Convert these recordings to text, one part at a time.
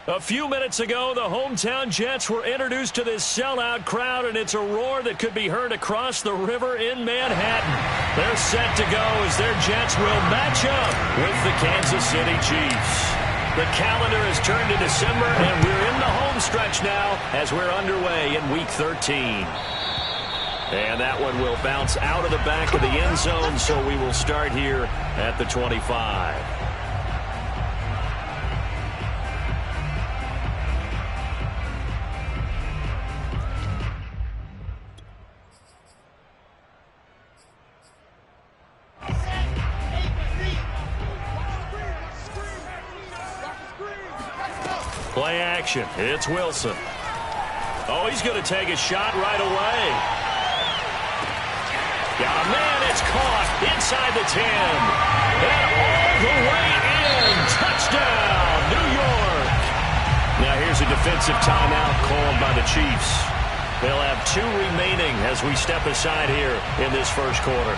A few minutes ago, the hometown Jets were introduced to this sellout crowd, and it's a roar that could be heard across the river in Manhattan. They're set to go as their Jets will match up with the Kansas City Chiefs. The calendar has turned to December, and we're in the home stretch now as we're underway in Week 13. And that one will bounce out of the back of the end zone, so we will start here at the 25. Play action. It's Wilson. Oh, he's going to take a shot right away. Yeah, man, it's caught inside the 10. And all the way in. Touchdown, New York. Now here's a defensive timeout called by the Chiefs. They'll have 2 remaining as we step aside here in this first quarter.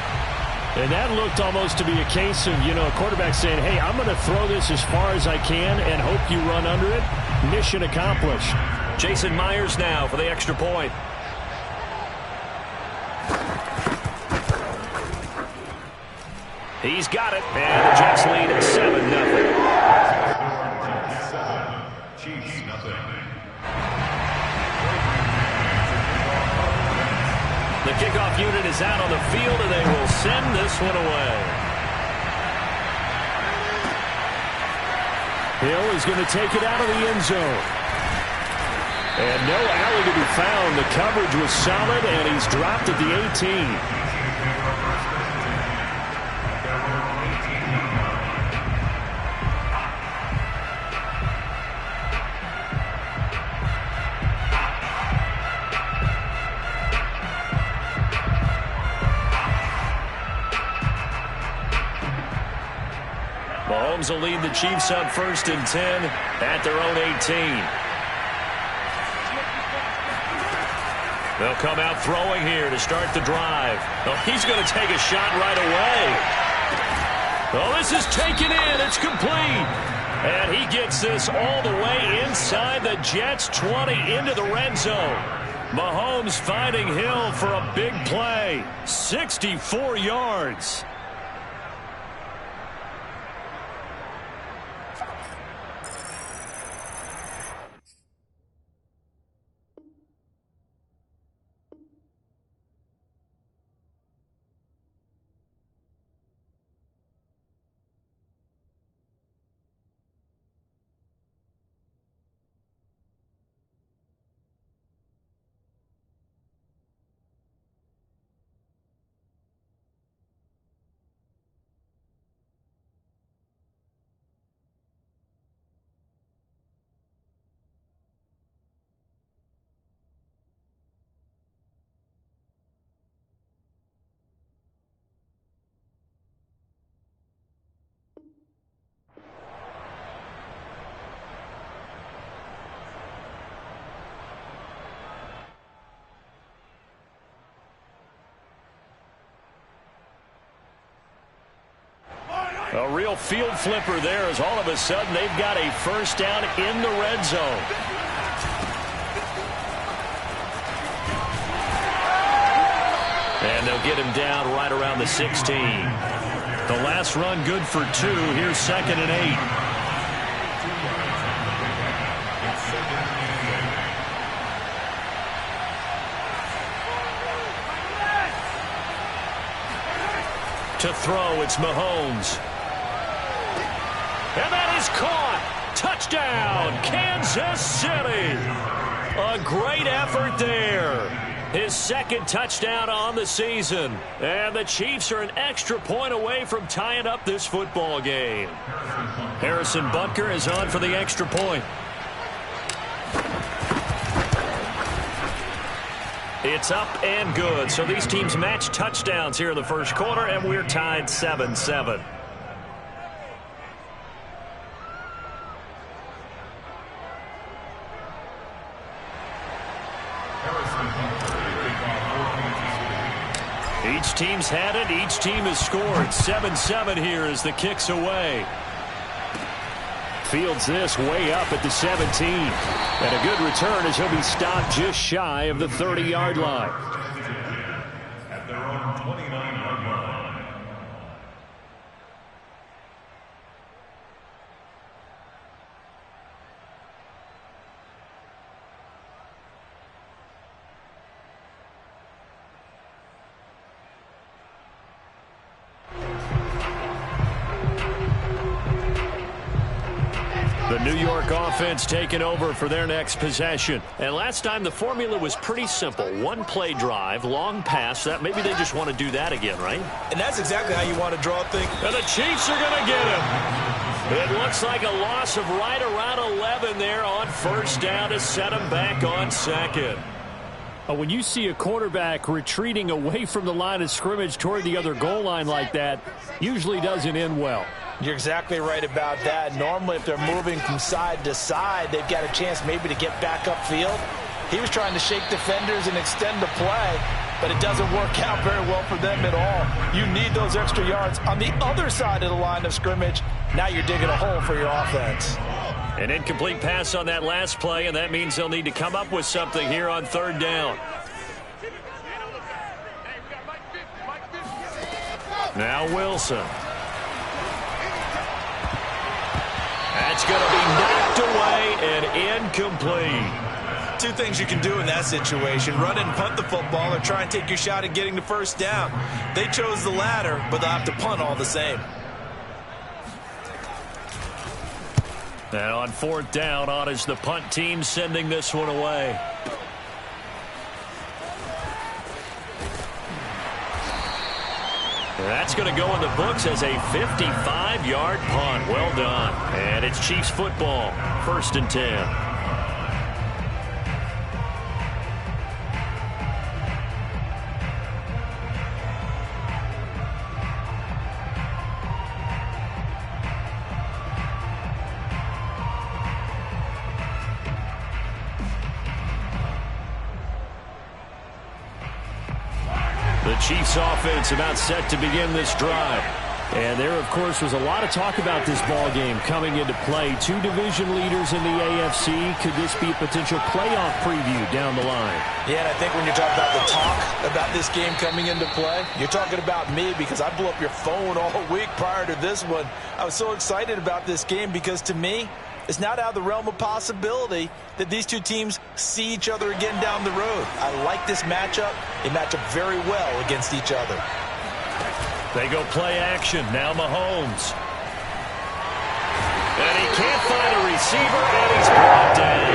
And that looked almost to be a case of, a quarterback saying, hey, I'm going to throw this as far as I can and hope you run under it. Mission accomplished. Jason Myers now for the extra point. He's got it, and the Jets lead at 7-0. Chiefs nothing. The kickoff unit is out on the field, and they will send this one away. Hill is going to take it out of the end zone. And no alley to be found. The coverage was solid, and he's dropped at the 18. Mahomes will lead the Chiefs up 1st and 10 at their own 18. They'll come out throwing here to start the drive. Oh, he's going to take a shot right away. Oh, this is taken in. It's complete. And he gets this all the way inside the Jets' 20 into the red zone. Mahomes finding Hill for a big play. 64 yards. A real field flipper there as all of a sudden they've got a first down in the red zone. And they'll get him down right around the 16. The last run good for 2. Here's 2nd and 8. To throw, it's Mahomes. And that is caught. Touchdown, Kansas City. A great effort there. His 2nd touchdown on the season. And the Chiefs are an extra point away from tying up this football game. Harrison Butker is on for the extra point. It's up and good. So these teams match touchdowns here in the first quarter, and we're tied 7-7. Each team's had it. Each team has scored. 7-7 here as the kick's away. fields this way up at the 17. And a good return as he'll be stopped just shy of the 30-yard line. At their own 29-yard line. The New York offense taking over for their next possession. And last time the formula was pretty simple. One play drive, long pass. That maybe they just want to do that again, right? And that's exactly how you want to draw things. And the Chiefs are going to get him. It looks like a loss of right around 11 there on first down to set him back on second. When you see a quarterback retreating away from the line of scrimmage toward the other goal line like that, usually doesn't end well. You're exactly right about that. Normally, if they're moving from side to side, they've got a chance maybe to get back upfield. He was trying to shake defenders and extend the play, but it doesn't work out very well for them at all. You need those extra yards on the other side of the line of scrimmage. Now you're digging a hole for your offense. An incomplete pass on that last play, and that means they'll need to come up with something here on third down. Now Wilson. That's going to be knocked away and incomplete. Two things you can do in that situation: run and punt the football, or try and take your shot at getting the first down. They chose the latter, but they'll have to punt all the same. And on fourth down, on is the punt team sending this one away. That's going to go in the books as a 55-yard punt. Well done. And it's Chiefs football, 1st and 10. The Chiefs offense about set to begin this drive. And there, of course, was a lot of talk about this ball game coming into play. Two division leaders in the AFC. Could this be a potential playoff preview down the line? Yeah, and I think when you're talking about the talk about this game coming into play, you're talking about me, because I blew up your phone all week prior to this one. I was so excited about this game because, to me, it's not out of the realm of possibility that these two teams see each other again down the road. I like this matchup. They match up very well against each other. They go play action. Now Mahomes. And he can't find a receiver, and he's brought down.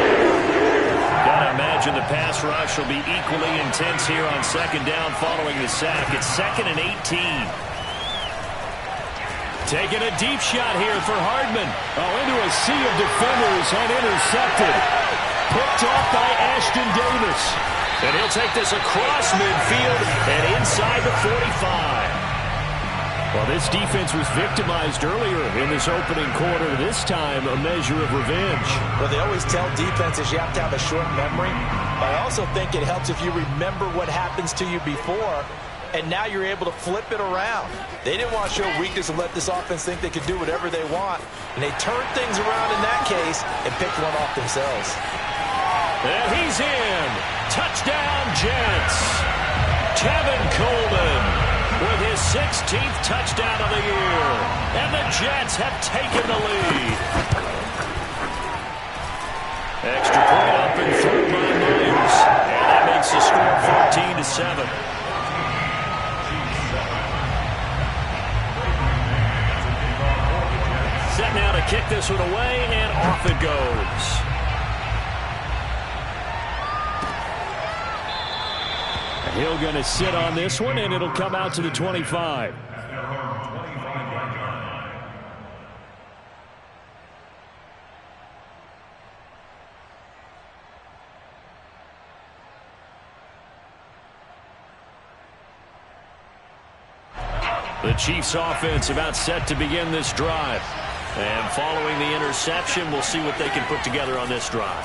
Gotta imagine the pass rush will be equally intense here on second down following the sack. It's 2nd and 18. Taking a deep shot here for Hardman. Into a sea of defenders and intercepted. Picked off by Ashton Davis. And he'll take this across midfield and inside the 45. Well, this defense was victimized earlier in this opening quarter. This time, a measure of revenge. Well, they always tell defenses you have to have a short memory. But I also think it helps if you remember what happens to you before, and now you're able to flip it around. They didn't want to show weakness and let this offense think they could do whatever they want. And they turned things around in that case and picked one off themselves. And he's in. Touchdown, Jets. Tevin Coleman with his 16th touchdown of the year. And the Jets have taken the lead. Extra point up and through by Myers. And that makes the score 14-7. Set now to kick this one away, and off it goes. Hill going to sit on this one, and it'll come out to the 25. The Chiefs offense about set to begin this drive. And following the interception, we'll see what they can put together on this drive.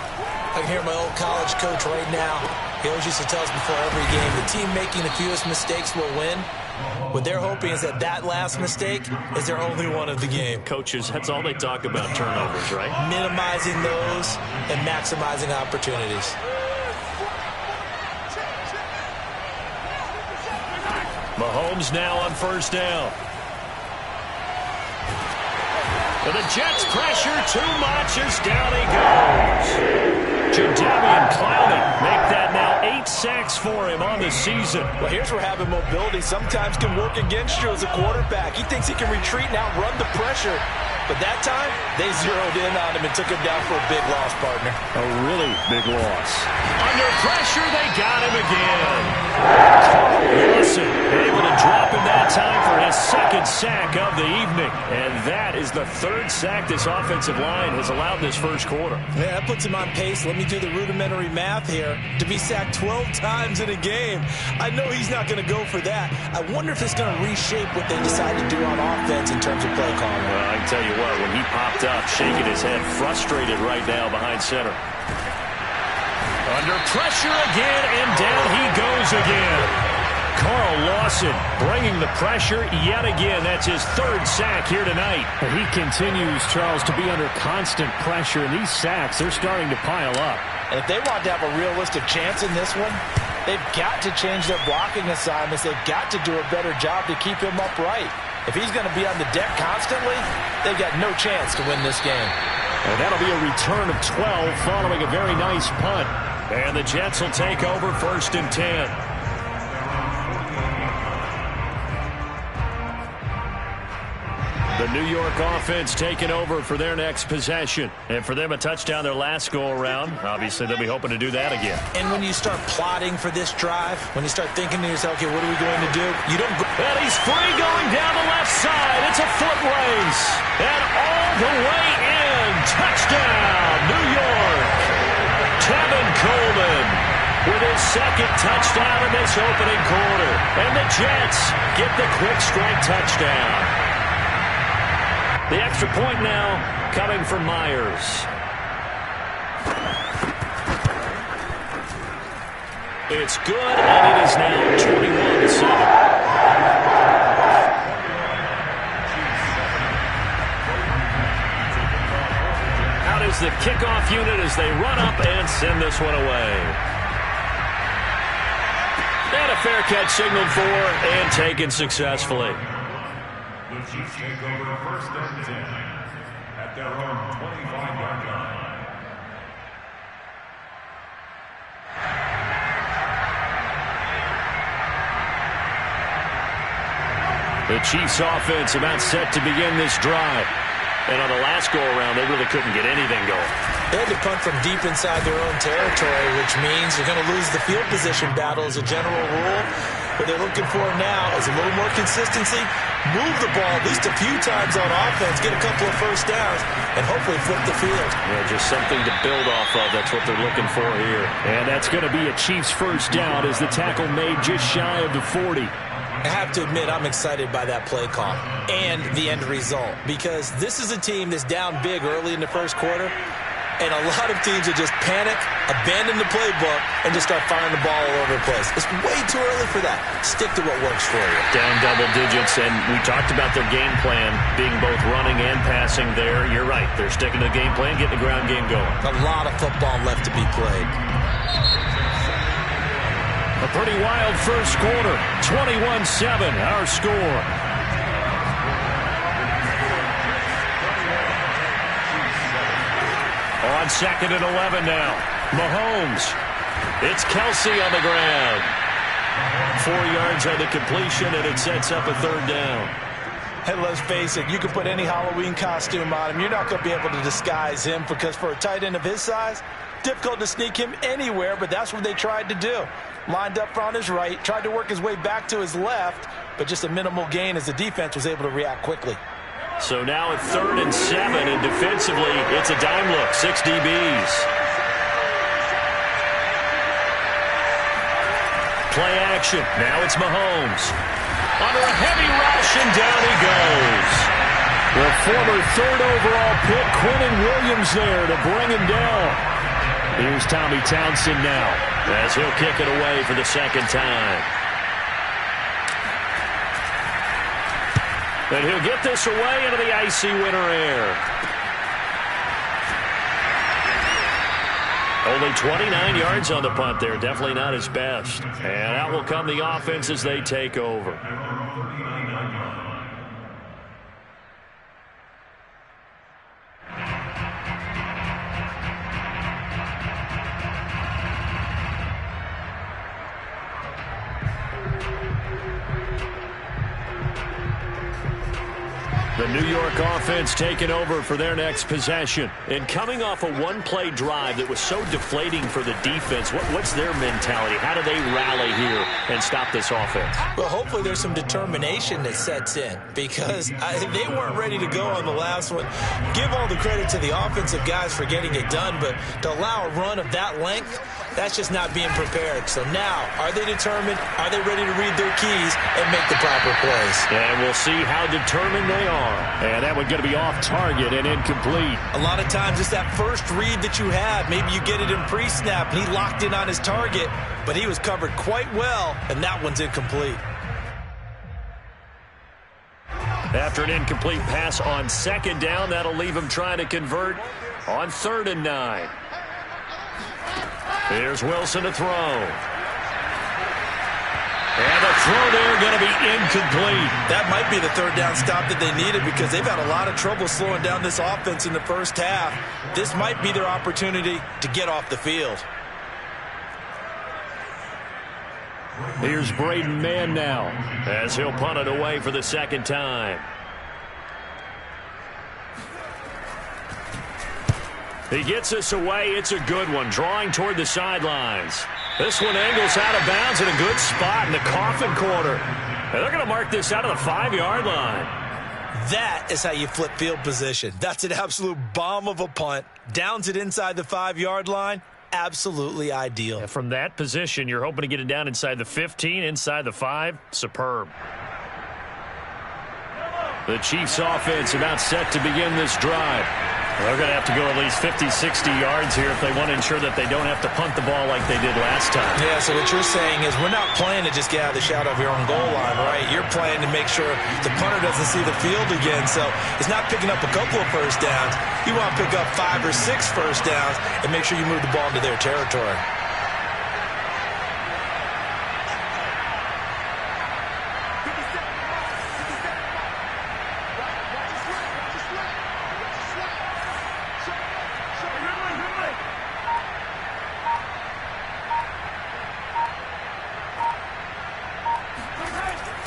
I can hear my old college coach right now. He always used to tell us before every game, the team making the fewest mistakes will win. What they're hoping is that that last mistake is their only one of the game. Coaches, that's all they talk about, turnovers, right? Minimizing those and maximizing opportunities. Mahomes now on first down. And the Jets pressure too much as down he goes. Jadeveon Clowney make that now 8 sacks for him on the season. Well, here's where having mobility sometimes can work against you as a quarterback. He thinks he can retreat and outrun the pressure. But that time, they zeroed in on him and took him down for a big loss, partner. A really big loss. Under pressure, they got him again. Carl Lawson able to drop him that time for his second sack of the evening. And that is the third sack this offensive line has allowed this first quarter. Yeah, that puts him on pace. Let me do the rudimentary math here. To be sacked 12 times in a game, I know he's not going to go for that. I wonder if it's going to reshape what they decide to do on offense in terms of play calling. Well, I can tell you what, when he popped up, shaking his head, frustrated right now behind center. Under pressure again, and down he goes again. Carl Lawson bringing the pressure yet again. That's his third sack here tonight. And he continues, Charles, to be under constant pressure, and these sacks, they're starting to pile up. And if they want to have a realistic chance in this one, they've got to change their blocking assignments. They've got to do a better job to keep him upright. If he's going to be on the deck constantly, they've got no chance to win this game. And that'll be a return of 12 following a very nice punt. And the Jets will take over first and 10. The New York offense taking over for their next possession. And for them, a touchdown their last go-around. Obviously, they'll be hoping to do that again. And when you start plotting for this drive, when you start thinking to yourself, okay, what are we going to do? You don't go. And he's free going down the left side. It's a foot race. And all the way in. Touchdown, New York. Tevin Coleman with his second touchdown in this opening quarter. And the Jets get the quick strike touchdown. The extra point now coming from Myers. It's good, and it is now 21-7. Out is the kickoff unit as they run up and send this one away. And a fair catch signaled for and taken successfully. The Chiefs take over first and 10 at their own 25-yard line. The Chiefs offense about set to begin this drive. And on the last go-around, they really couldn't get anything going. They had to punt from deep inside their own territory, which means you're going to lose the field position battle as a general rule. What they're looking for now is a little more consistency, move the ball at least a few times on offense, get a couple of first downs, and hopefully flip the field. Yeah, just something to build off of. That's what they're looking for here. And that's going to be a Chiefs first down as the tackle made just shy of the 40. I have to admit, I'm excited by that play call and the end result, because this is a team that's down big early in the first quarter, and a lot of teams will just panic, abandon the playbook, and just start firing the ball all over the place. It's way too early for that. Stick to what works for you. Down double digits, and we talked about their game plan being both running and passing there. You're right. They're sticking to the game plan, getting the ground game going. A lot of football left to be played. A pretty wild first quarter. 21-7, our score. On second and 11 now. Mahomes. It's Kelsey on the ground. 4 yards on the completion, and it sets up a third down. Hey, let's face it, you can put any Halloween costume on him. You're not going to be able to disguise him, because for a tight end of his size, difficult to sneak him anywhere, but that's what they tried to do. Lined up on his right, tried to work his way back to his left, but just a minimal gain as the defense was able to react quickly. So now at 3rd and 7, and defensively, it's a dime look, 6 DBs. Play action. Now it's Mahomes. Under a heavy rush, and down he goes. The former third overall pick, Quinnen Williams, there to bring him down. Here's Tommy Townsend now as he'll kick it away for the second time. And he'll get this away into the icy winter air. Only 29 yards on the punt there. Definitely not his best. And out will come the offense as they take over. The New York offense taking over for their next possession. And coming off a one-play drive that was so deflating for the defense, what's their mentality? How do they rally here and stop this offense? Well, hopefully there's some determination that sets in because they weren't ready to go on the last one. Give all the credit to the offensive guys for getting it done, but to allow a run of that length, that's just not being prepared. So now, are they determined? Are they ready to read their keys and make the proper plays? And we'll see how determined they are. And that one's going to be off target and incomplete. A lot of times it's that first read that you have. Maybe you get it in pre-snap, and he locked in on his target, but he was covered quite well, and that one's incomplete. After an incomplete pass on second down, that'll leave him trying to convert on 3rd and 9. Here's Wilson to throw. And the throw there going to be incomplete. That might be the third down stop that they needed because they've had a lot of trouble slowing down this offense in the first half. This might be their opportunity to get off the field. Here's Braden Mann now as he'll punt it away for the second time. He gets this away. It's a good one. Drawing toward the sidelines. This one angles out of bounds in a good spot in the coffin corner. And they're going to mark this out of the 5-yard line. That is how you flip field position. That's an absolute bomb of a punt. Downs it inside the 5-yard line. Absolutely ideal. And from that position, you're hoping to get it down inside the 15, inside the 5. Superb. The Chiefs offense about set to begin this drive. They're going to have to go at least 50, 60 yards here if they want to ensure that they don't have to punt the ball like they did last time. Yeah, so what you're saying is we're not playing to just get out of the shadow of your own goal line, right? You're playing to make sure the punter doesn't see the field again. So it's not picking up a couple of first downs. You want to pick up 5 or 6 first downs and make sure you move the ball into their territory.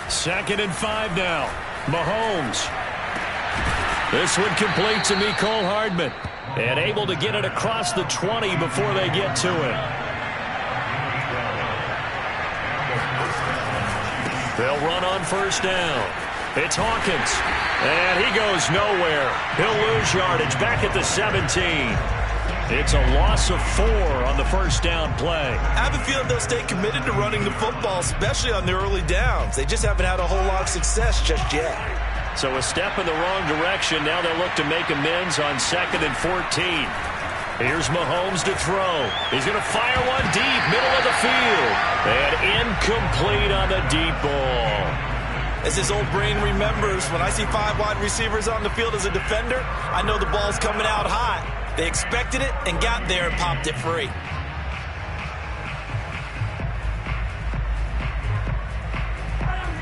Second and 5 now. Mahomes. This one complete to Mecole Hardman. And able to get it across the 20 before they get to it. They'll run on first down. It's Hawkins. And he goes nowhere. He'll lose yardage back at the 17. It's a loss of 4 on the first down play. I have a feeling they'll stay committed to running the football, especially on the early downs. They just haven't had a whole lot of success just yet. So a step in the wrong direction. Now they'll look to make amends on 2nd and 14. Here's Mahomes to throw. He's going to fire one deep, middle of the field. And incomplete on the deep ball. As his old brain remembers, when I see 5 wide receivers on the field as a defender, I know the ball's coming out hot. They expected it and got there and popped it free.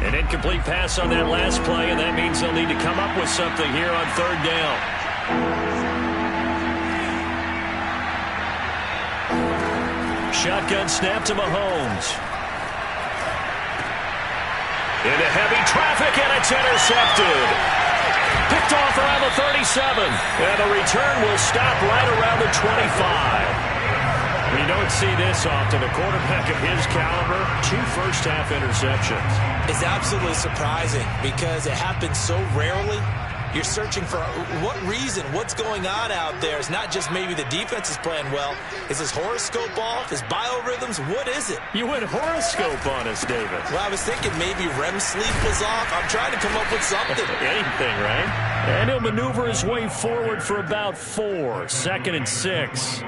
An incomplete pass on that last play, and that means they'll need to come up with something here on 3rd down. Shotgun snap to Mahomes. Into heavy traffic, and it's intercepted. Picked off around the 37. And the return will stop right around the 25. You don't see this often. A quarterback of his caliber, 2 first-half interceptions. It's absolutely surprising because it happens so rarely. You're searching for what reason, what's going on out there. It's not just maybe the defense is playing well. Is his horoscope off? His biorhythms? What is it? You went horoscope on us, David. Well, I was thinking maybe REM sleep was off. I'm trying to come up with something. Anything, right? And he'll maneuver his way forward for about 4. 2nd and 6.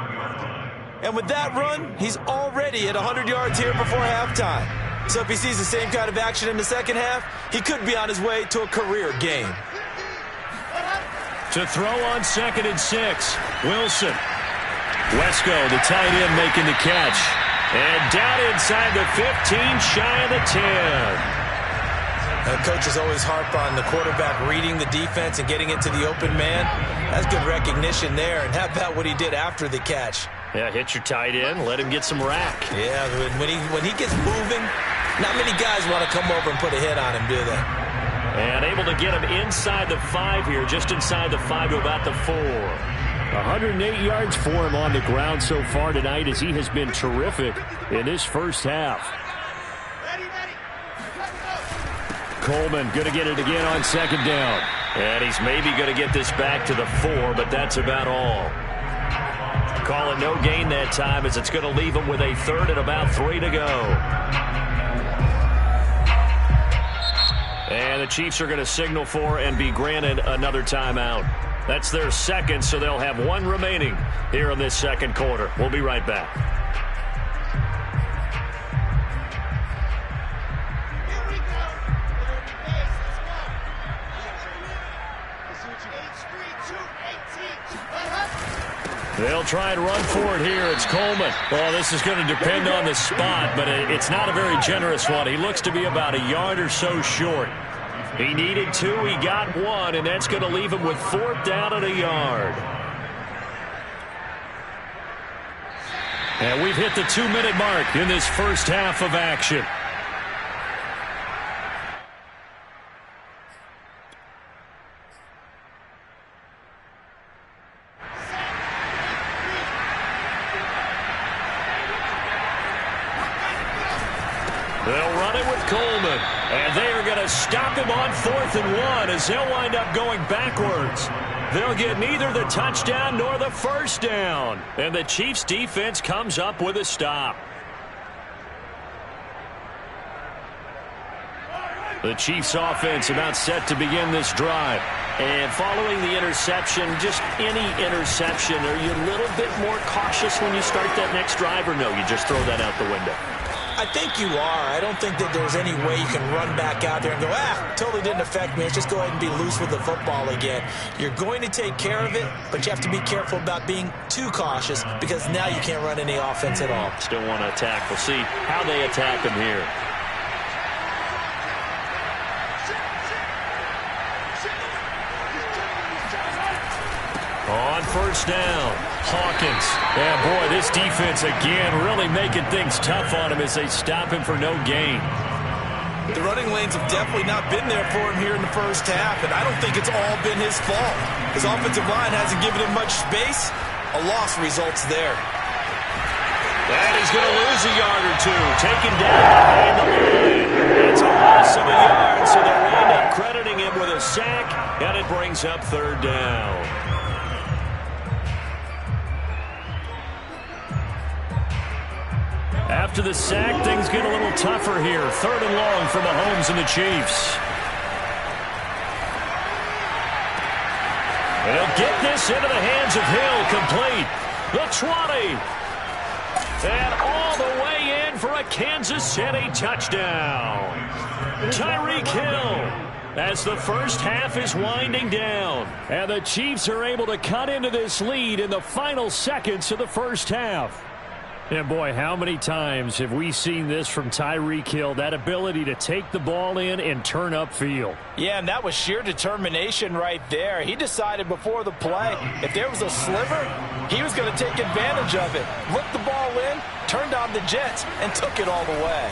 And with that run, he's already at 100 yards here before halftime. So if he sees the same kind of action in the second half, he could be on his way to a career game. To throw on 2nd and 6. Wilson. Wesco, the tight end, making the catch. And down inside the 15, shy of the 10. Coaches always harp on the quarterback reading the defense and getting into the open man. That's good recognition there. And how about what he did after the catch? Yeah, hit your tight end, let him get some rack. Yeah, when he gets moving, not many guys want to come over and put a hit on him, do they? And able to get him inside the 5 here, just inside the 5 to about the 4. 108 yards for him on the ground so far tonight as he has been terrific in this first half. Coleman going to get it again on 2nd down. And he's maybe going to get this back to the 4, but that's about all. Call it no gain that time as it's going to leave him with a 3rd and about 3 to go. And the Chiefs are going to signal for and be granted another timeout. That's their 2nd, so they'll have 1 remaining here in this 2nd quarter. We'll be right back. They'll try and run for it here. It's Coleman. Well, this is going to depend on the spot, but it's not a very generous one. He looks to be about a yard or so short. He needed 2. He got 1, and that's going to leave him with 4th down and a yard. And we've hit the 2-minute mark in this first half of action. They'll run it with Coleman, and they are going to stop him on 4th and 1 as he'll wind up going backwards. They'll get neither the touchdown nor the first down, and the Chiefs defense comes up with a stop. The Chiefs offense about set to begin this drive. And following the interception, just any interception, are you a little bit more cautious when you start that next drive, or no, you just throw that out the window? I think you are. I don't think that there's any way you can run back out there and go, totally didn't affect me. Let's just go ahead and be loose with the football again. You're going to take care of it, but you have to be careful about being too cautious because now you can't run any offense at all. Still want to attack. We'll see how they attack him here. On 1st down, Hawkins. Yeah, boy, this defense again really making things tough on him as they stop him for no gain. The running lanes have definitely not been there for him here in the first half, and I don't think it's all been his fault. His offensive line hasn't given him much space. A loss results there. And he's going to lose a yard or 2. Taken down behind the line. It's a loss of a yard, so they'll wind up crediting him with a sack, and it brings up 3rd down. After the sack, things get a little tougher here. 3rd and long for Mahomes and the Chiefs. And he'll get this into the hands of Hill, complete. The 20. And all the way in for a Kansas City touchdown. Tyreek Hill as the first half is winding down. And the Chiefs are able to cut into this lead in the final seconds of the first half. And boy, how many times have we seen this from Tyreek Hill, that ability to take the ball in and turn upfield. Yeah, and that was sheer determination right there. He decided before the play, if there was a sliver, he was going to take advantage of it. Looked the ball in, turned on the jets, and took it all the way.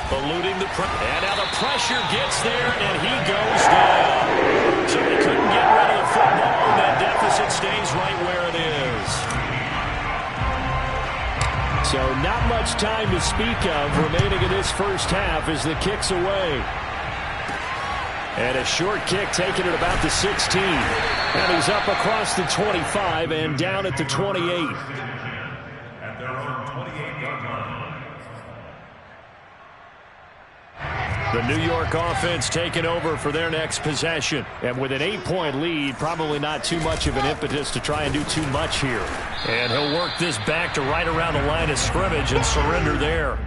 Eluding the pressure. And now the pressure gets there, and he goes down. So he couldn't get rid of the football, and that deficit stays right where it is. So not much time to speak of remaining in this first half as the kick's away. And a short kick taken at about the 16. And he's up across the 25 and down at the 28. At their own 28-yard line. The New York offense taking over for their next possession. And with an 8-point lead, probably not too much of an impetus to try and do too much here. And he'll work this back to right around the line of scrimmage and surrender there.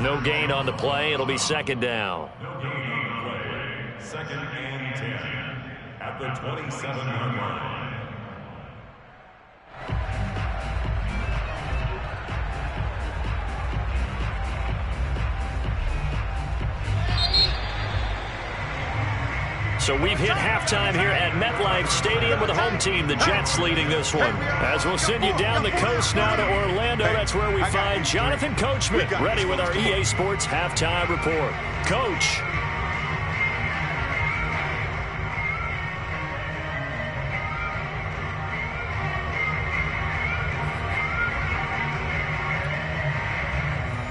No gain on the play. It'll be second down. No gain on the play. Second and 10 at the 27-yard line. So we've hit halftime here at MetLife Stadium with the home team, the Jets, leading this one. As we'll send you down the coast now to Orlando, that's where we find Jonathan Coachman, ready with our EA Sports halftime report. Coach.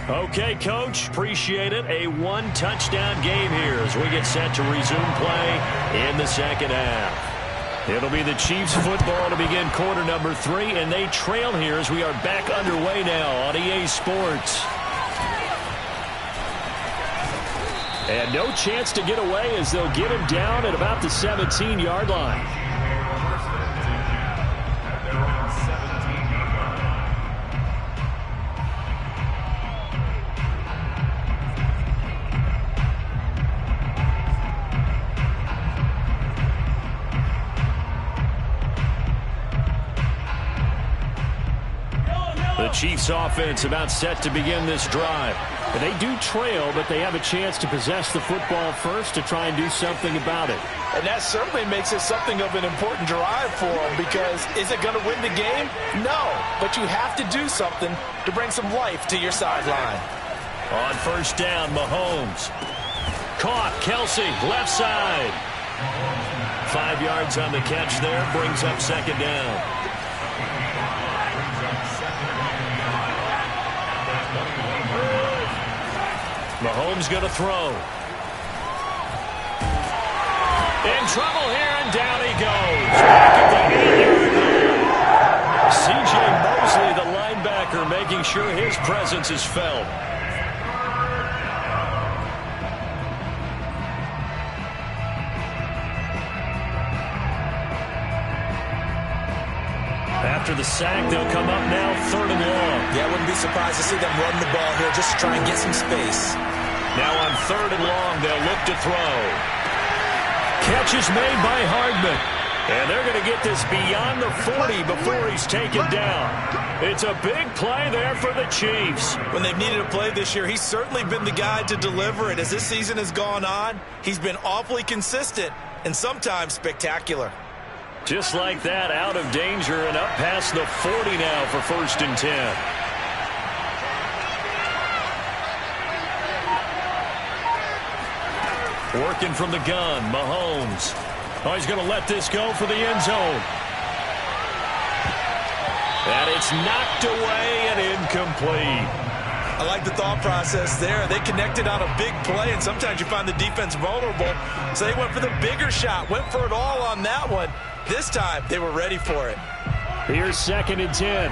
Okay, Coach, appreciate it. A one-touchdown game here as we get set to resume play in the second half. It'll be the Chiefs football to begin quarter number 3, and they trail here as we are back underway now on EA Sports. And no chance to get away as they'll get him down at about the 17-yard line. The Chiefs offense about set to begin this drive. And they do trail, but they have a chance to possess the football first to try and do something about it. And that certainly makes it something of an important drive for them, because is it going to win the game? No, but you have to do something to bring some life to your sideline. On first down, Mahomes. Caught, Kelsey, left side. 5 yards on the catch there, brings up second down. Mahomes going to throw. In trouble here, and down he goes. Back at the 8-yard line. C.J. Mosley, the linebacker, making sure his presence is felt. After the sack, they'll come up now, third and long. Yeah, I wouldn't be surprised to see them run the ball here just to try and get some space. Now on third and long, they'll look to throw. Catch is made by Hardman. And they're going to get this beyond the 40 before he's taken down. It's a big play there for the Chiefs. When they've needed a play this year, he's certainly been the guy to deliver it. As this season has gone on, he's been awfully consistent and sometimes spectacular. Just like that, out of danger and up past the 40 now for first and 10. Working from the gun, Mahomes. Oh, he's going to let this go for the end zone. And it's knocked away and incomplete. I like the thought process there. They connected on a big play, and sometimes you find the defense vulnerable. So they went for the bigger shot, went for it all on that one. This time, they were ready for it. Here's second and 10.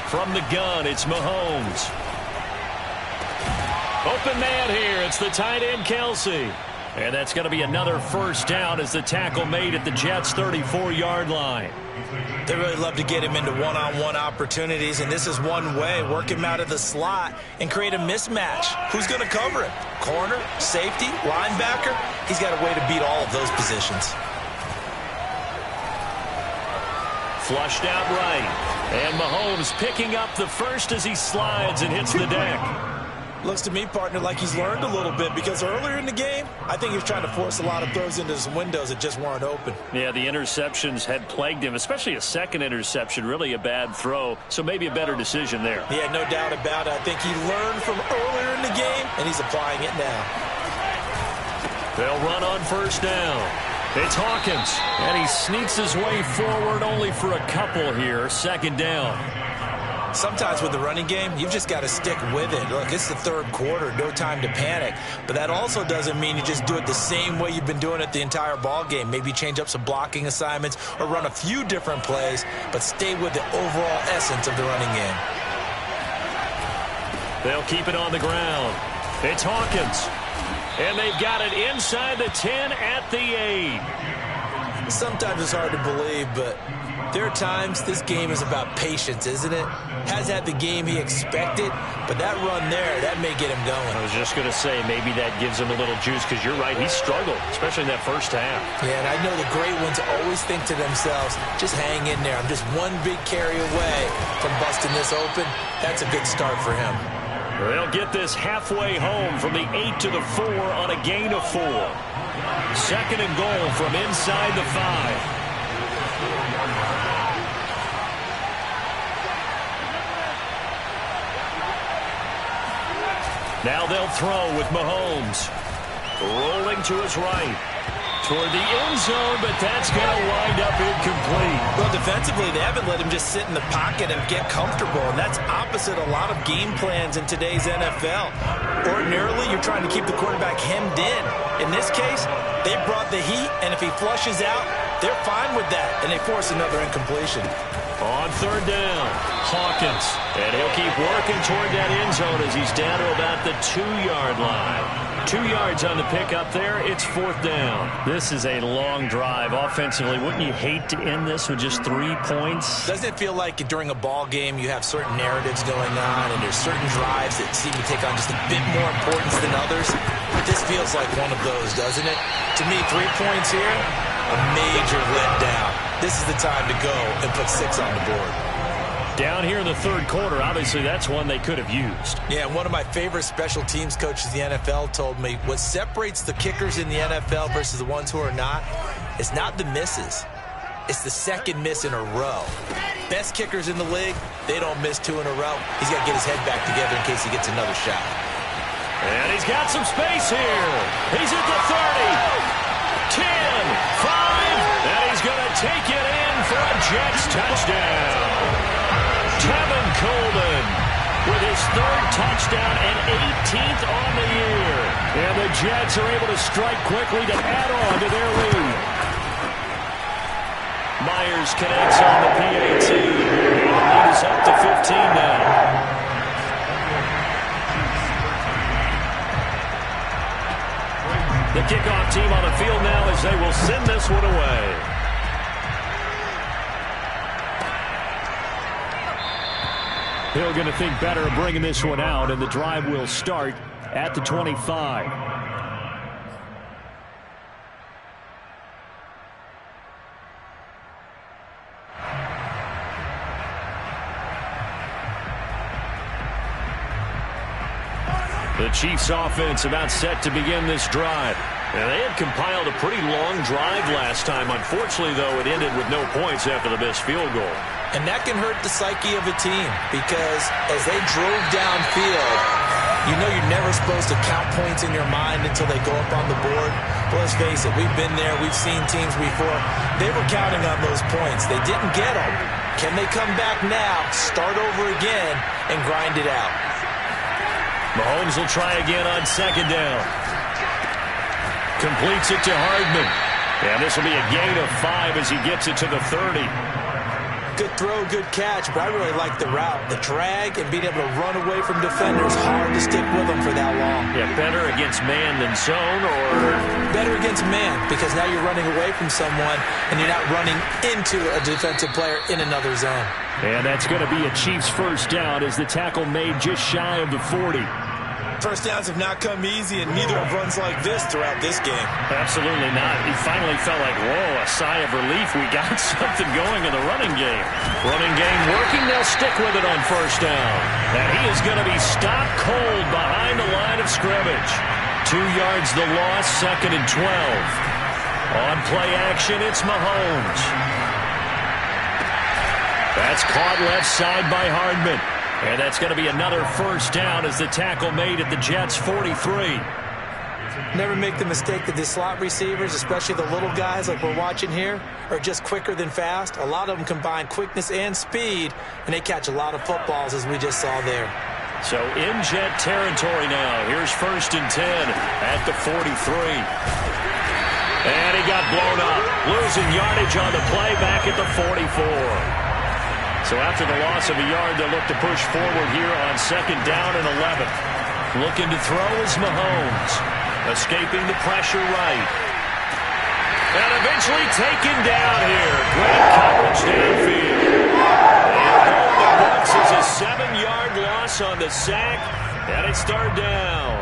From the gun, it's Mahomes. Open man here. It's the tight end, Kelsey. And that's going to be another first down as the tackle made at the Jets' 34-yard line. They really love to get him into one-on-one opportunities, and this is one way. Work him out of the slot and create a mismatch. Who's going to cover him? Corner, safety, linebacker? He's got a way to beat all of those positions. Flushed out right. And Mahomes picking up the first as he slides and hits the deck. Looks to me, partner, like he's learned a little bit, because earlier in the game, I think he was trying to force a lot of throws into some windows that just weren't open. Yeah, the interceptions had plagued him, especially a second interception, really a bad throw, so maybe a better decision there. Yeah, no doubt about it. I think he learned from earlier in the game, and he's applying it now. They'll run on first down. It's Hawkins, and he sneaks his way forward only for a couple here, second down. Sometimes with the running game, you've just got to stick with it. Look, it's the third quarter, no time to panic. But that also doesn't mean you just do it the same way you've been doing it the entire ball game. Maybe change up some blocking assignments or run a few different plays, but stay with the overall essence of the running game. They'll keep it on the ground. It's Hawkins. And they've got it inside the 10 at the 8. Sometimes it's hard to believe, but there are times this game is about patience, isn't it? Hasn't had the game he expected, but that run there, that may get him going. I was just going to say, maybe that gives him a little juice, because you're right, he struggled, especially in that first half. Yeah, and I know the great ones always think to themselves, just hang in there. I'm just one big carry away from busting this open. That's a good start for him. They'll get this halfway home from the 8 to the 4 on a gain of 4. Second and goal from inside the 5. Now they'll throw with Mahomes. Rolling to his right. Toward the end zone, but that's going to wind up incomplete. Well, defensively, they haven't let him just sit in the pocket and get comfortable, and that's opposite a lot of game plans in today's NFL. Ordinarily, you're trying to keep the quarterback hemmed in. In this case, they brought the heat, and if he flushes out, they're fine with that, and they force another incompletion. On third down, Hawkins. And he'll keep working toward that end zone as he's down to about the 2-yard line. 2 yards on the pickup there. It's fourth down. This is a long drive offensively. Wouldn't you hate to end this with just 3 points? Doesn't it feel like during a ball game you have certain narratives going on and there's certain drives that seem to take on just a bit more importance than others? This feels like one of those, doesn't it? To me, 3 points here, a major letdown. This is the time to go and put 6 on the board. Down here in the third quarter, obviously that's one they could have used. Yeah, one of my favorite special teams coaches in the NFL told me what separates the kickers in the NFL versus the ones who are not is not the misses. It's the second miss in a row. Best kickers in the league, they don't miss 2 in a row. He's got to get his head back together in case he gets another shot. And he's got some space here. He's at the 30, 10, 5, and he's going to take it in for a Jets touchdown. Tevin Coleman with his 3rd touchdown and 18th on the year. And the Jets are able to strike quickly to add on to their lead. Myers connects on the PAT. The lead is up to 15 now. The kickoff team on the field now as they will send this one away. Hill going to think better of bringing this one out, and the drive will start at the 25. The Chiefs offense about set to begin this drive. And they had compiled a pretty long drive last time. Unfortunately, though, it ended with no points after the missed field goal. And that can hurt the psyche of a team because as they drove downfield, you know you're never supposed to count points in your mind until they go up on the board. But let's face it, we've been there. We've seen teams before. They were counting on those points. They didn't get them. Can they come back now, start over again, and grind it out? Mahomes will try again on second down. Completes it to Hardman. And this will be a gain of 5 as he gets it to the 30. Good throw, good catch, but I really like the route. The drag and being able to run away from defenders, hard to stick with them for that long. Yeah, better against man than zone, or? Better against man, because now you're running away from someone and you're not running into a defensive player in another zone. And that's going to be a Chiefs first down as the tackle made just shy of the 40. First downs have not come easy, and neither have runs like this throughout this game. Absolutely not. He finally felt like, whoa, a sigh of relief. We got something going in the running game. Running game working. They'll stick with it on first down. And he is going to be stopped cold behind the line of scrimmage. 2 yards the loss, 2nd and 12. On play action, it's Mahomes. That's caught left side by Hardman. And that's going to be another first down as the tackle made at the Jets' 43. Never make the mistake that the slot receivers, especially the little guys like we're watching here, are just quicker than fast. A lot of them combine quickness and speed, and they catch a lot of footballs, as we just saw there. So in Jet territory now. Here's 1st and 10 at the 43. And he got blown up. Losing yardage on the play back at the 44. So after the loss of a yard, they'll look to push forward here on 2nd down and 11. Looking to throw is Mahomes. Escaping the pressure right. And eventually taken down here. Great coverage downfield. And going to books is a 7-yard loss on the sack. And it's 3rd down.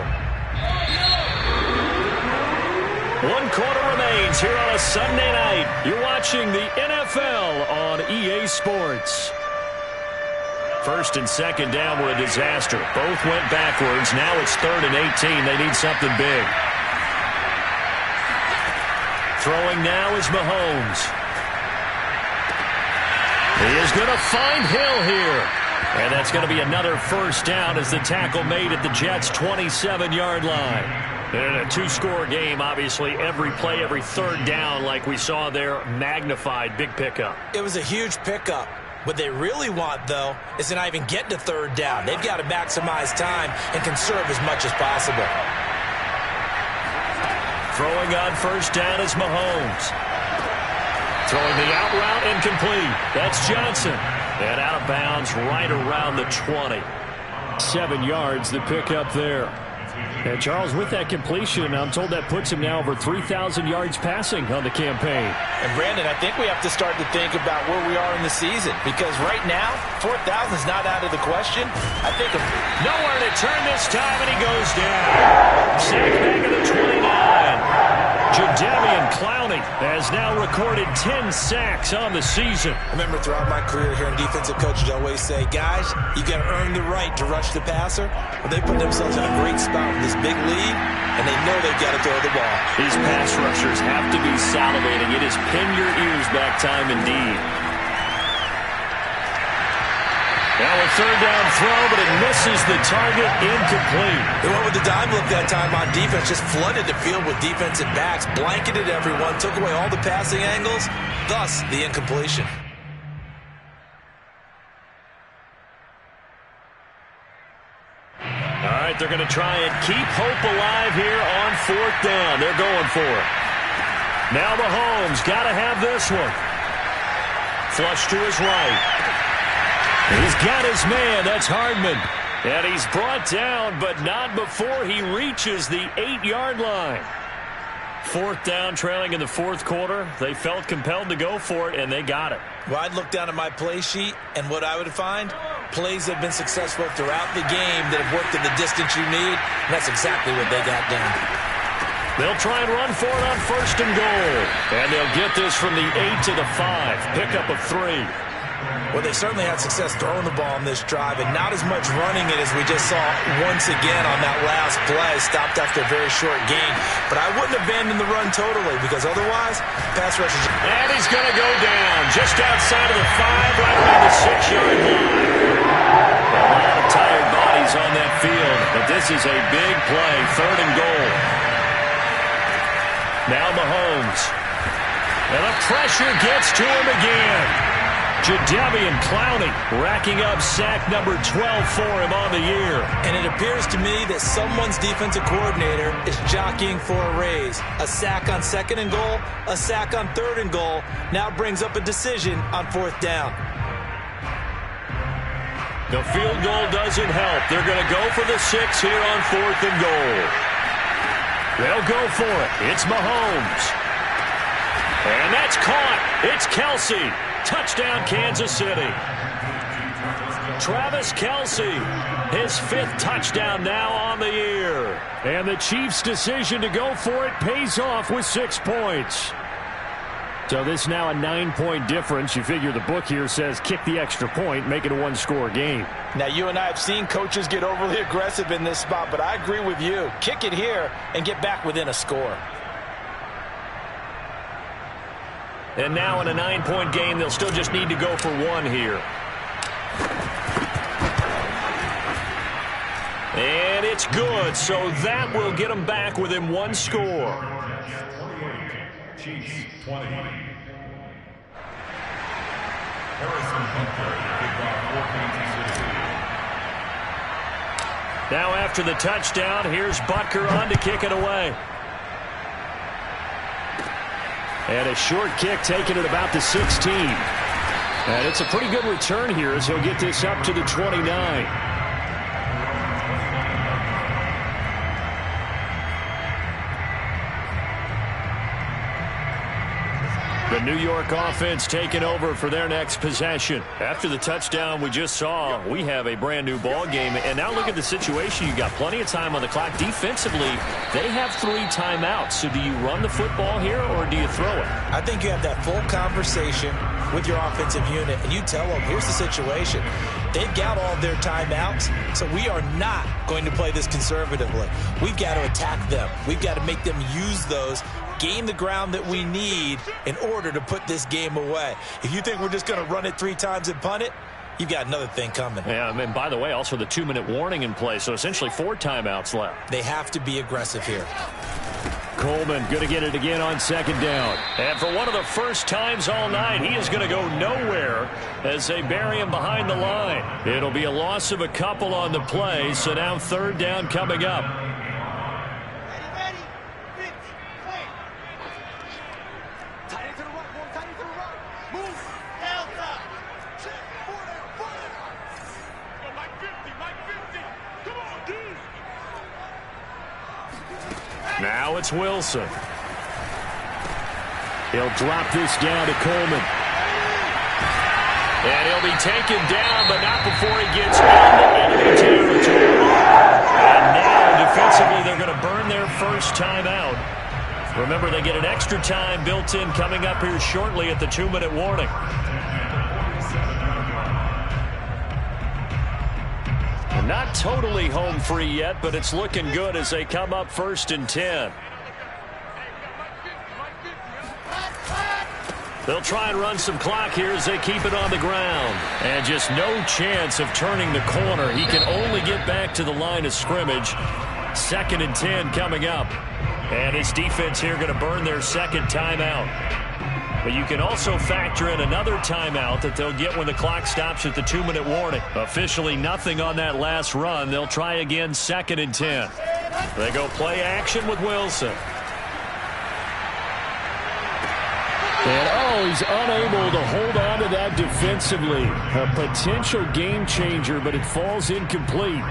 1 quarter remains here on a Sunday night. You're watching the NFL on EA Sports. 1st and 2nd down were a disaster. Both went backwards. Now it's 3rd and 18. They need something big. Throwing now is Mahomes. He is going to find Hill here. And that's going to be another 1st down as the tackle made at the Jets' 27-yard line. In a 2-score game, obviously, every play, every 3rd down, like we saw there, magnified. Big pickup. It was a huge pickup. What they really want, though, is to not even get to 3rd down. They've got to maximize time and conserve as much as possible. Throwing on 1st down is Mahomes. Throwing the out route incomplete. That's Johnson. And out of bounds right around the 20. 7 yards, the pickup there. And Charles, with that completion, I'm told that puts him now over 3,000 yards passing on the campaign. And Brandon, I think we have to start to think about where we are in the season, because right now, 4,000 is not out of the question. I think nowhere to turn this time, and he goes down. Sack back at the 29. Jadeveon Clowney has now recorded 10 sacks on the season. I remember throughout my career hearing defensive coaches always say, guys, you got to earn the right to rush the passer. Well, they put themselves in a great spot with this big lead, and they know they've got to throw the ball. These pass rushers have to be salivating. It is pin your ears back time indeed. Now a 3rd down throw, but it misses the target, incomplete. They went with the dime look that time on defense, just flooded the field with defensive backs, blanketed everyone, took away all the passing angles, thus the incompletion. All right, they're going to try and keep hope alive here on 4th down. They're going for it. Now Mahomes got to have this one. Flush to his right. He's got his man. That's Hardman. And he's brought down, but not before he reaches the 8-yard line. 4th down, trailing in the 4th quarter. They felt compelled to go for it, and they got it. Well, I'd look down at my play sheet, and what I would find, plays that have been successful throughout the game that have worked in the distance you need, and that's exactly what they got done. They'll try and run for it on 1st and goal. And they'll get this from the 8 to the 5. Pickup of 3. Well, they certainly had success throwing the ball on this drive, and not as much running it as we just saw once again on that last play. Stopped after a very short gain. But I wouldn't abandon the run totally, because otherwise, pass rush is... And he's going to go down just outside of the 5, right around the 6-yard line. A lot of tired bodies on that field, but this is a big play. 3rd and goal. Now Mahomes. And the pressure gets to him again. Jadeveon Clowney racking up sack number 12 for him on the year. And it appears to me that someone's defensive coordinator is jockeying for a raise. A sack on 2nd and goal, a sack on 3rd and goal, now brings up a decision on 4th down. The field goal doesn't help. They're going to go for the 6 here on 4th and goal. They'll go for it. It's Mahomes. And that's caught. It's Kelce. Touchdown, Kansas City. Travis Kelce, his 5th touchdown now on the year. And the Chiefs' decision to go for it pays off with 6 points. So this now a 9-point difference. You figure the book here says kick the extra point, make it a 1-score game. Now, you and I have seen coaches get overly aggressive in this spot, but I agree with you. Kick it here and get back within a score. And now in a 9-point game, they'll still just need to go for 1 here. And it's good, so that will get them back within one score. Chiefs 20. Harrison Butker, kickoff for Kansas City. Now after the touchdown, here's Butker on to kick it away. And a short kick taken at about the 16. And it's a pretty good return here as he'll get this up to the 29. The New York offense taking over for their next possession. After the touchdown we just saw, we have a brand new ball game. And now look at the situation. You got plenty of time on the clock. Defensively, they have 3 timeouts. So do you run the football here or do you throw it? I think you have that full conversation with your offensive unit, and you tell them, here's the situation. They've got all of their timeouts, so we are not going to play this conservatively. We've got to attack them. We've got to make them use those, gain the ground that we need in order to put this game away. If you think we're just going to run it 3 times and punt it, you've got another thing coming. Yeah, and by the way, also the 2-minute warning in play, so essentially 4 timeouts left. They have to be aggressive here. Coleman going to get it again on 2nd down. And for one of the first times all night, he is going to go nowhere as they bury him behind the line. It'll be a loss of a couple on the play, so now 3rd down coming up. Now it's Wilson. He'll drop this down to Coleman. And he'll be taken down, but not before he gets into enemy territory. And now, defensively, they're going to burn their first timeout. Remember, they get an extra time built in coming up here shortly at the 2-minute warning. Not totally home free yet, but it's looking good as they come up 1st and 10. They'll try and run some clock here as they keep it on the ground. And just no chance of turning the corner. He can only get back to the line of scrimmage. 2nd and 10 coming up. And his defense here going to burn their 2nd timeout. But you can also factor in another timeout that they'll get when the clock stops at the 2-minute warning. Officially nothing on that last run. They'll try again 2nd and 10. They go play action with Wilson. And, he's unable to hold on to that defensively. A potential game changer, but it falls incomplete.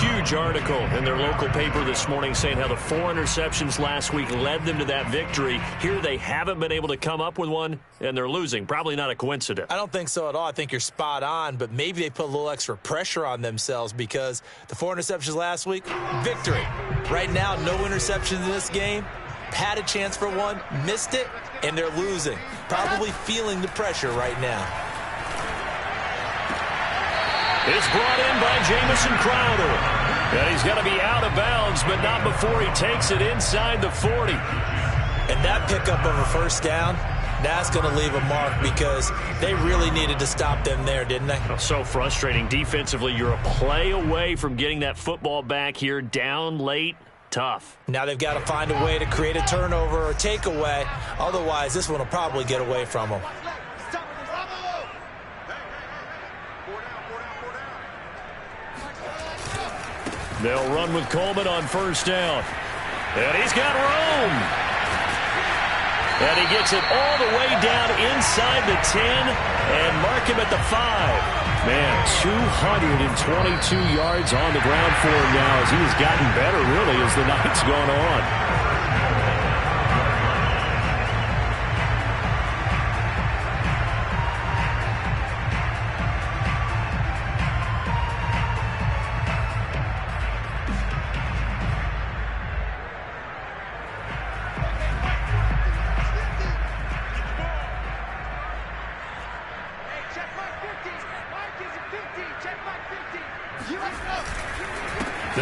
Huge article in their local paper this morning saying how the 4 interceptions last week led them to that victory. Here they haven't been able to come up with one, and they're losing. Probably not a coincidence. I don't think so at all. I think you're spot on, but maybe they put a little extra pressure on themselves because the 4 interceptions last week, victory. Right now, no interceptions in this game. Had a chance for one, missed it, and they're losing. Probably feeling the pressure right now. It's brought in by Jamison Crowder. And he's going to be out of bounds, but not before he takes it inside the 40. And that pickup of a 1st down, that's going to leave a mark because they really needed to stop them there, didn't they? So frustrating. Defensively, you're a play away from getting that football back here. Down late, tough. Now they've got to find a way to create a turnover or takeaway. Otherwise, this one will probably get away from them. They'll run with Coleman on 1st down. And he's got room. And he gets it all the way down inside the 10 and mark him at the 5. Man, 222 yards on the ground for him now as he has gotten better, really, as the night's gone on.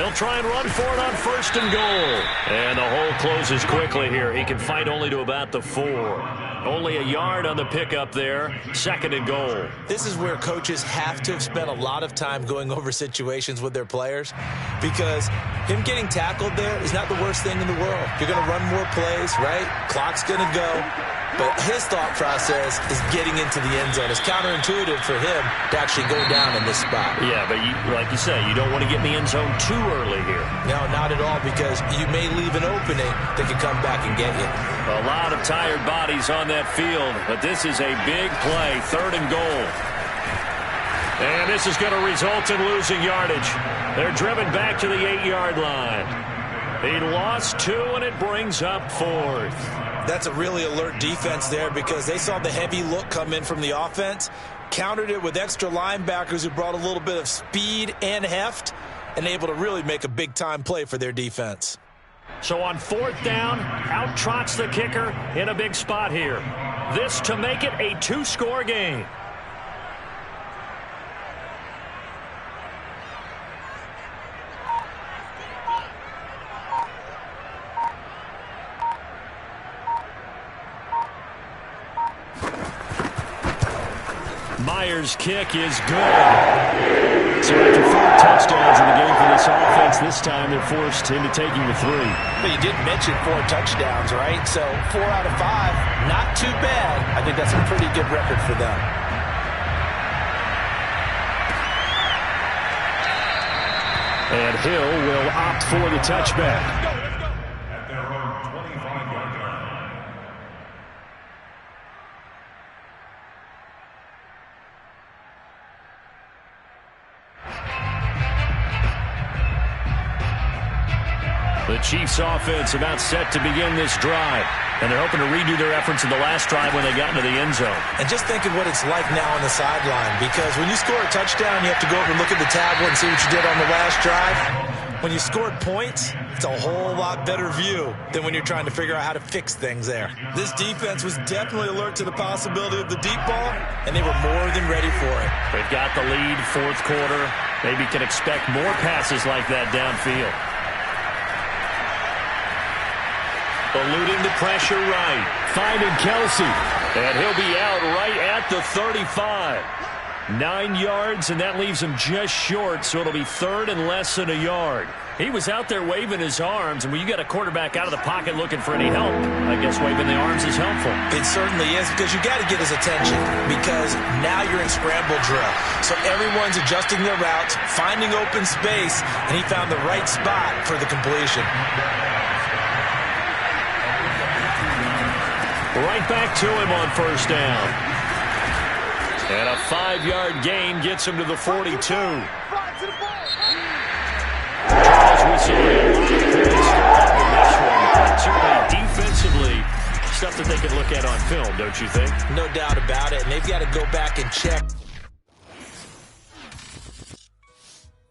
They'll try and run for it on 1st and goal. And the hole closes quickly here. He can fight only to about the 4. Only a yard on the pickup there. 2nd and goal. This is where coaches have to have spent a lot of time going over situations with their players, because him getting tackled there is not the worst thing in the world. You're going to run more plays, right? Clock's going to go. But his thought process is getting into the end zone. It's counterintuitive for him to actually go down in this spot. Yeah, but like you say, you don't want to get in the end zone too early here. No, not at all, because you may leave an opening that can come back and get you. A lot of tired bodies on that field, but this is a big play, 3rd and goal. And this is going to result in losing yardage. They're driven back to the 8-yard line. He lost 2, and it brings up 4th. That's a really alert defense there, because they saw the heavy look come in from the offense, countered it with extra linebackers who brought a little bit of speed and heft, and able to really make a big-time play for their defense. So on 4th down, out trots the kicker in a big spot here. This to make it a 2-score game. Myers' kick is good. So after 4 touchdowns in the game for this offense, this time they're forced into taking the 3. But you did mention 4 touchdowns, right? So 4 out of 5, not too bad. I think that's a pretty good record for them. And Hill will opt for the touchback. At their own 25-yard line. The Chiefs offense about set to begin this drive. And they're hoping to redo their efforts in the last drive when they got into the end zone. And just think of what it's like now on the sideline, because when you score a touchdown, you have to go over and look at the tablet and see what you did on the last drive. When you scored points, it's a whole lot better view than when you're trying to figure out how to fix things there. This defense was definitely alert to the possibility of the deep ball, and they were more than ready for it. They've got the lead, 4th quarter. Maybe can expect more passes like that downfield. Eluding the pressure right. Finding Kelsey. And he'll be out right at the 35. 9 yards, and that leaves him just short, so it'll be 3rd and less than a yard. He was out there waving his arms, and when you got a quarterback out of the pocket looking for any help, I guess waving the arms is helpful. It certainly is, because you got to get his attention, because now you're in scramble drill. So everyone's adjusting their routes, finding open space, and he found the right spot for the completion. Right back to him on 1st down. And a 5-yard gain gets him to the 42. Charles, we saw a lot of points in this one. Certainly defensively, stuff that they can look at on film, don't you think? No doubt about it, and they've got to go back and check